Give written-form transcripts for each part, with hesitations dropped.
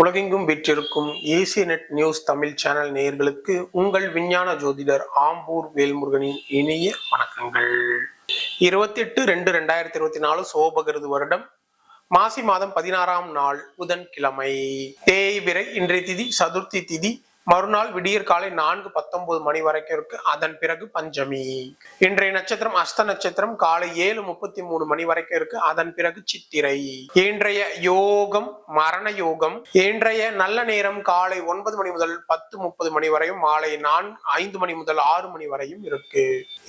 உலகெங்கும் வீற்றிருக்கும் ஏசியநெட் news Tamil channel நேயர்களுக்கு உங்கள் விஞ்ஞான ஜோதிடர் ஆம்பூர் வேல்முருகனின் இனிய வணக்கங்கள். 28/2/2024 சோபகிருது வருடம் மாசி மாதம் 16ஆம் நாள் புதன்கிழமை. தேய்பிறை இன்றைய திதி சதுர்த்தி திதி. மறுநாள் விடியற் காலை 4:19 மணி வரைக்கும் இருக்கு. அதன் பிறகு பஞ்சமி. இன்றைய நட்சத்திரம் அஸ்த நட்சத்திரம் காலை 7:33 மணி வரைக்கும் இருக்கு. அதன் பிறகு சித்திரை. இன்றைய யோகம் மரண யோகம். இன்றைய நல்ல நேரம் காலை 9 மணி முதல் 10:30 மணி வரையும், மாலை 5 மணி முதல் 6 மணி வரையும் இருக்கு.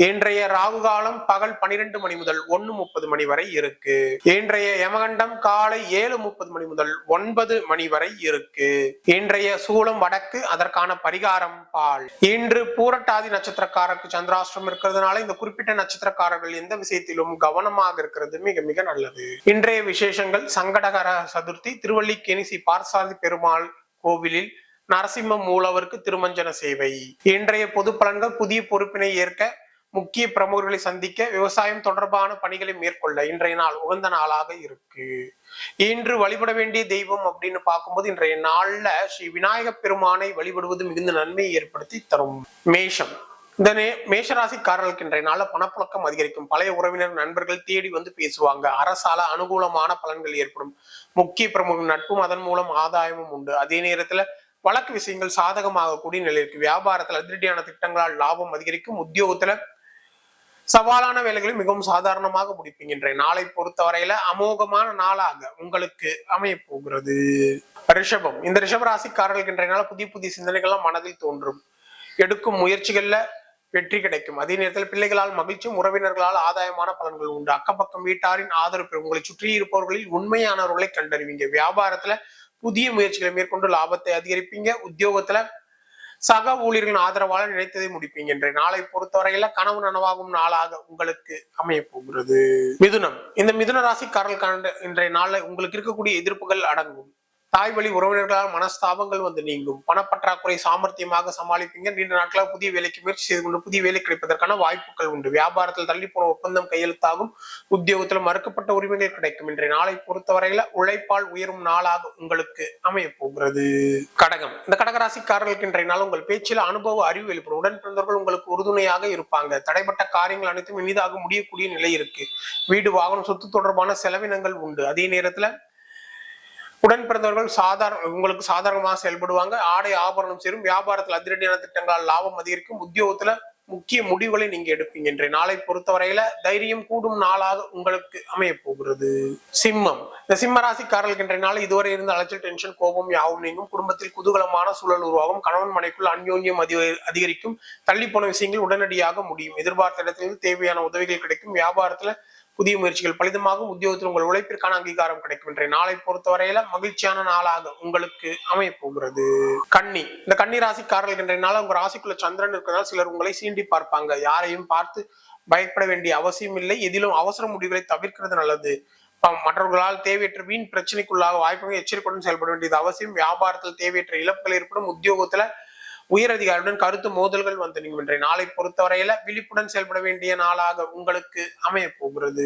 இன்றைய ராகு காலம் பகல் 12 மணி முதல் 1:30 மணி வரை இருக்கு. இன்றைய யமகண்டம் காலை 7:30 மணி முதல் 9 மணி வரை இருக்கு. இன்றைய சூலம் வடக்கு. அதற்கான பரிகாரம் பால். இன்று பூரட்டாதி நட்சத்திரக்காரருக்கு சந்திராஷ்டிரம் இருக்கிறதுனால இந்த குறிப்பிட்ட நட்சத்திரக்காரர்கள் எந்த விஷயத்திலும் கவனமாக இருக்கிறது மிக மிக நல்லது. இன்றைய விசேஷங்கள்: சங்கடகர சதுர்த்தி, திருவல்லிக்கேணி ஸ்ரீ பார்த்தசாரதி பெருமாள் கோவிலில் நரசிம்ம மூலவருக்கு திருமஞ்சன சேவை. இன்றைய பொது பலன்கள்: புதிய பொறுப்பினை ஏற்க, முக்கிய பிரமுகர்களை சந்திக்க, விவசாயம் தொடர்பான பணிகளை மேற்கொள்ள இன்றைய நாள் உகந்த நாளாக இருக்கு. இன்று வழிபட வேண்டிய தெய்வம் அப்படின்னு பார்க்கும்போது இன்றைய நாள்ல ஸ்ரீ விநாயக பெருமானை வழிபடுவது மிகுந்த நன்மையை ஏற்படுத்தி தரும். மேஷம். இந்த மேஷராசிக்காரர்களுக்கு இன்றைய நாள்ல பணப்புழக்கம் அதிகரிக்கும். பழைய உறவினர் நண்பர்கள் தேடி வந்து பேசுவாங்க. அரசால அனுகூலமான பலன்கள் ஏற்படும். முக்கிய பிரமுக நட்பும் அதன் மூலம் ஆதாயமும் உண்டு. அதே நேரத்துல வழக்கு விஷயங்கள் சாதகமாக கூடிய நிலை இருக்கு. வியாபாரத்துல அதிரடியான திட்டங்களால் லாபம் அதிகரிக்கும். உத்தியோகத்துல சவாலான வேலைகளை மிகவும் சாதாரணமாக முடிப்பீங்க. இன்றைய நாளை பொறுத்தவரையில அமோகமான நாளாக உங்களுக்கு அமைய போகிறது. ரிஷபம். இந்த ரிஷப ராசிக்காரர்களுக்கு இன்றைய நாள் புதிய புதிய சிந்தனைகள்லாம் மனதில் தோன்றும். எடுக்கும் முயற்சிகள்ல வெற்றி கிடைக்கும். அதே நேரத்தில் பிள்ளைகளால் மகிழ்ச்சியும், உறவினர்களால் ஆதாயமான பலன்கள் உண்டு. அக்கப்பக்கம் வீட்டாரின் ஆதரவு பெறும். உங்களை சுற்றி இருப்பவர்களில் உண்மையானவர்களை கண்டறிவீங்க. வியாபாரத்துல புதிய முயற்சிகளை மேற்கொண்டு லாபத்தை அதிகரிப்பீங்க. உத்தியோகத்துல சக ஊழியர்களின் ஆதரவால நினைத்ததை முடிப்பீங்க. இன்றைய நாளை பொறுத்தவரையில கனவு நனவாகும் நாளாக உங்களுக்கு அமைய போகிறது. மிதுனம். இந்த மிதுன ராசிக்காரர்களுக்கான இன்றைய நாள்ல உங்களுக்கு இருக்கக்கூடிய எதிர்ப்புகள் அடங்கும். தாய் வழி உறவினர்களால் மனஸ்தாபங்கள் வந்து நீங்கும். பணப்பற்றாக்குறை சாமர்த்தியமாக சமாளிப்பீங்க. நீண்ட நாட்களாக புதிய வேலைக்கு முயற்சி செய்து கொண்டு புதிய வேலை கிடைப்பதற்கான வாய்ப்புகள் உண்டு. வியாபாரத்தில் தள்ளி போன ஒப்பந்தம் கையெழுத்தாகும். உத்தியோகத்தில் மறுக்கப்பட்ட உரிமைகள் கிடைக்கும். இன்றைய நாளை பொறுத்தவரையில உழைப்பால் உயரும் நாளாக உங்களுக்கு அமைய போகிறது. கடகம். இந்த கடகராசிக்காரர்களுக்கு இன்றைய நாள் உங்கள் பேச்சில் அனுபவ அறிவு வெளிப்படும். உடன் பிறந்தவர்கள் உங்களுக்கு உறுதுணையாக இருப்பாங்க. தடைப்பட்ட காரியங்கள் அனைத்தும் இனிதாக முடியக்கூடிய நிலை இருக்கு. வீடு, வாகனம், சொத்து தொடர்பான செலவினங்கள் உண்டு. அதே நேரத்துல உடன் பிறந்தவர்கள் உங்களுக்கு சாதாரணமாக செயல்படுவாங்க. ஆடை ஆபரணம் சேரும். வியாபாரத்தில் அதிரடியான திட்டங்களால் லாபம் அதிகரிக்கும். உத்தியோகத்துல முக்கிய முடிவுகளை நீங்க எடுப்பீங்க. இன்றைய நாளை பொறுத்தவரையில தைரியம் கூடும் நாளாக உங்களுக்கு அமைய போகிறது. சிம்மம். இந்த சிம்ம ராசிக்காரர்களுக்கு இன்றைய நாள் இதுவரை இருந்த அலைச்சல், டென்ஷன், கோபம் யாவும் நீங்கும். குடும்பத்தில் குதூகலமான சூழல் உருவாகும். கணவன் மனைக்குள் அந்யோன்யம் அதிகரிக்கும். தள்ளி போன விஷயங்கள் உடனடியாக முடியும். எதிர்பார்த்த இடத்திலிருந்து தேவையான உதவிகள் கிடைக்கும். வியாபாரத்துல புதிய முயற்சிகள் பலிதமாகும். உத்தியோகத்தில் உங்கள் உழைப்பிற்கான அங்கீகாரம் கிடைக்கும். இன்றைய நாளை பொறுத்தவரையில மகிழ்ச்சியான நாளாக உங்களுக்கு அமைய போகிறது. கன்னி. இந்த கன்னி ராசிக்காரர்கள் இன்றைய நாள் உங்க ராசிக்குள்ள சந்திரன் இருக்கிறதால் சிலர் உங்களை சீண்டி பார்ப்பாங்க. யாரையும் பார்த்து பயப்பட வேண்டிய அவசியம் இல்லை. எதிலும் அவசர முடிவுகளை தவிர்க்கிறது நல்லது. மற்றவர்களால் தேவையற்ற வீண் பிரச்சனைக்குள்ளாக வாய்ப்புகள் எச்சரிக்கையுடன் செயல்பட வேண்டியது அவசியம். வியாபாரத்தில் தேவையற்ற இழப்புகள் ஏற்படும். உத்தியோகத்துல உயர் அதிகாரியுடன் கருத்து மோதல்கள் வந்து நீங்க இன்றைய நாளை பொறுத்தவரையில விழிப்புடன் செயல்பட வேண்டிய நாளாக உங்களுக்கு அமைய போகிறது.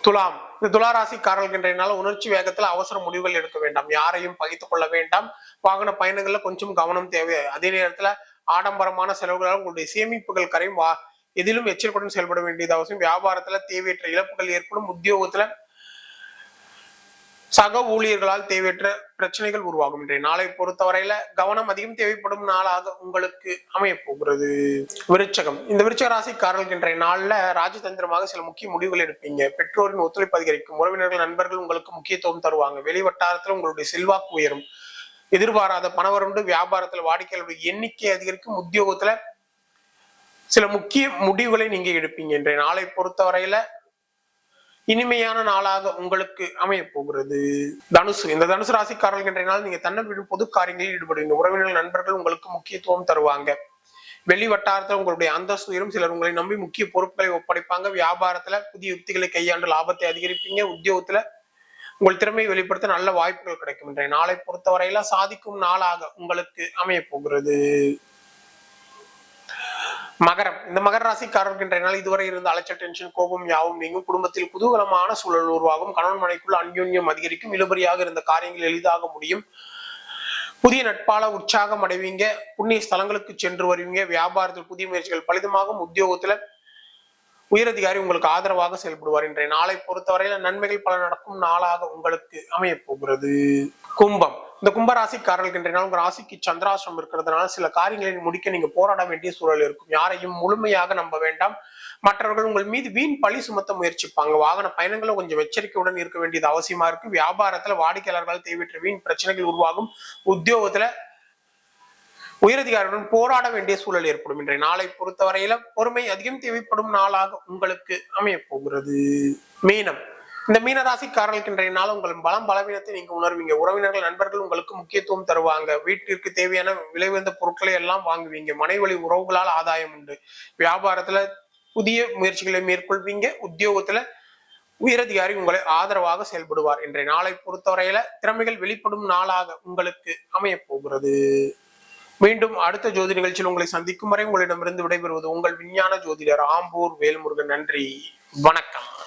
துலாம். இந்த துளாராசிக்காரர்கள் இன்றைய நாள் உணர்ச்சி வேகத்துல அவசர முடிவுகள் எடுக்க வேண்டாம். யாரையும் பகித்துக் கொள்ள வேண்டாம். வாகன பயணங்கள்ல கொஞ்சம் கவனம் தேவை. அதே நேரத்துல ஆடம்பரமான செலவுகளால் உங்களுடைய சேமிப்புகள் கரையும். எதிலும் எச்சரிக்கையுடன் செயல்பட வேண்டியது அவசியம். வியாபாரத்துல தேவையற்ற இழப்புகள் ஏற்படும். உத்தியோகத்துல சக ஊழியர்களால் தேவையற்ற பிரச்சனைகள் உருவாகும். இன்றைய நாளை பொறுத்தவரையில கவனம் அதிகம் தேவைப்படும் நாளாக உங்களுக்கு அமைய போகிறது. விருச்சகம். இந்த விருச்சக ராசிக்காரர்களுக்கு இன்றைய நாள்ல ராஜதந்திரமாக சில முக்கிய முடிவுகள் எடுப்பீங்க. பெற்றோரின் ஒத்துழைப்பு அதிகரிக்கும். உறவினர்கள், நண்பர்கள் உங்களுக்கு முக்கியத்துவம் தருவாங்க. வெளிவட்டாரத்துல உங்களுடைய செல்வாக்கு உயரும். எதிர்பாராத பணவரண்டு. வியாபாரத்துல வாடிக்கையாளருடைய எண்ணிக்கை அதிகரிக்கும். உத்தியோகத்துல சில முக்கிய முடிவுகளை நீங்க எடுப்பீங்க. இன்றைய நாளை பொறுத்தவரையில இனிமையான நாளாக உங்களுக்கு அமைய போகிறது. தனுசு. இந்த தனுசு ராசிக்காரர்கள் இன்றைய நாள் நீங்க தன்னம்பிக்கை பொது காரியங்களில் ஈடுபடுவீங்க. உறவினர்கள், நண்பர்கள் உங்களுக்கு முக்கியத்துவம் தருவாங்க. வெளி வட்டாரத்தில் உங்களுடைய அந்தஸ்து உயரும். சிலர் உங்களை நம்பி முக்கிய பொறுப்புகளை ஒப்படைப்பாங்க. வியாபாரத்துல புதிய யுக்திகளை கையாண்டு லாபத்தை அதிகரிப்பீங்க. உத்தியோகத்துல உங்கள் திறமையை வெளிப்படுத்த நல்ல வாய்ப்புகள் கிடைக்கும். இன்றைய நாளை பொறுத்தவரையில சாதிக்கும் நாளாக உங்களுக்கு அமைய போகிறது. மகரம். இந்த மகர ராசிக்காரர்கள் இன்றைய நாள் இதுவரை இருந்த அலைச்சல், டென்ஷன், கோபம் யாவும் நீங்கும். குடும்பத்தில் குதூகலமான சூழல் உருவாகும். கணவன் மனைக்குள் அந்யோன்யம் அதிகரிக்கும். இழுபறியாக இருந்த காரியங்கள் எளிதாக முடியும். புதிய நட்பால உற்சாகம் அடைவீங்க. புண்ணிய ஸ்தலங்களுக்கு சென்று வருவீங்க. வியாபாரத்தில் புதிய முயற்சிகள் பலிதமாகும். உத்தியோகத்துல உயரதிகாரி உங்களுக்கு ஆதரவாக செயல்படுவார். இன்றைய நாளை பொறுத்தவரையில நன்மைகள் பல நடக்கும் நாளாக உங்களுக்கு அமைய போகிறது. கும்பம். இந்த கும்பராசிக்காரர்களுக்கு இன்றைய நாள் உங்க ராசிக்கு சந்திராசிரமம் இருக்கிறதுனால சில காரியங்களை முடிக்க நீங்க போராட வேண்டிய சூழல் இருக்கும். யாரையும் முழுமையாக நம்ப வேண்டாம். மற்றவர்கள் உங்கள் மீது வீண் பழி சுமத்த முயற்சிப்பாங்க. வாகன பயணங்களும் கொஞ்சம் எச்சரிக்கையுடன் இருக்க வேண்டியது அவசியமா இருக்கு. வியாபாரத்துல வாடிக்கையாளர்கள் தேவையற்ற வீண் பிரச்சனைகள் உருவாகும். உத்தியோகத்துல உயரதிகாரியுடன் போராட வேண்டிய சூழல் ஏற்படும். இன்றைய நாளை பொறுத்தவரையில பொறுமை அதிகம் தேவைப்படும் நாளாக உங்களுக்கு அமைய போகிறது. மீனம். இந்த மீனராசிக்காரர்களுக்கு இன்றைய நாள் உங்கள் பலம் பலவீனத்தை நீங்க உணர்வீங்க. உறவினர்கள் நண்பர்கள் உங்களுக்கு முக்கியத்துவம் தருவாங்க. வீட்டிற்கு தேவையான விலை உயர்ந்த பொருட்களை எல்லாம் வாங்குவீங்க. மனைவழி உறவுகளால் ஆதாயம் உண்டு. வியாபாரத்துல புதிய முயற்சிகளை மேற்கொள்வீங்க. உத்தியோகத்துல உயரதிகாரி உங்களை ஆதரவாக செயல்படுவார். இன்றைய நாளை பொறுத்தவரையில திறமைகள் வெளிப்படும் நாளாக உங்களுக்கு அமைய போகிறது. மீண்டும் அடுத்த ஜோதி நிகழ்ச்சியில் உங்களை சந்திக்கும் வரை உங்களிடமிருந்து விடைபெறுவது உங்கள் விஞ்ஞான ஜோதிடர் ஆம்பூர் வேல்முருகன். நன்றி, வணக்கம்.